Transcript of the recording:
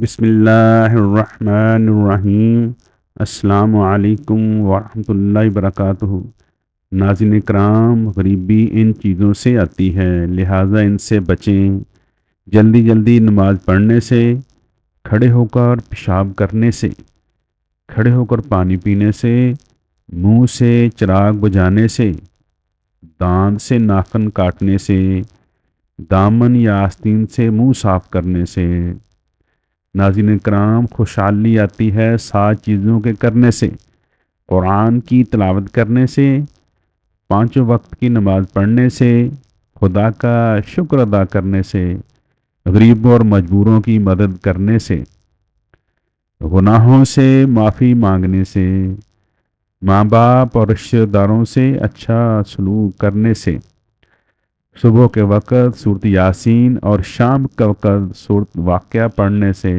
بسم اللہ الرحمن الرحیم۔ السلام علیکم ورحمۃ اللہ وبرکاتہ۔ ناظرین کرام، غریبی ان چیزوں سے آتی ہے، لہٰذا ان سے بچیں۔ جلدی جلدی نماز پڑھنے سے، کھڑے ہو کر پیشاب کرنے سے، کھڑے ہو کر پانی پینے سے، منہ سے چراغ بجھانے سے، دانت سے ناخن کاٹنے سے، دامن یا آستین سے منہ صاف کرنے سے۔ ناظرین کرام، خوشحالی آتی ہے 7 چیزوں کے کرنے سے: قرآن کی تلاوت کرنے سے، 5 وقت کی نماز پڑھنے سے، خدا کا شکر ادا کرنے سے، غریبوں اور مجبوروں کی مدد کرنے سے، گناہوں سے معافی مانگنے سے، ماں باپ اور رشتہ داروں سے اچھا سلوک کرنے سے، صبح کے وقت سورۃ یاسین اور شام کے وقت سورۃ واقعہ پڑھنے سے۔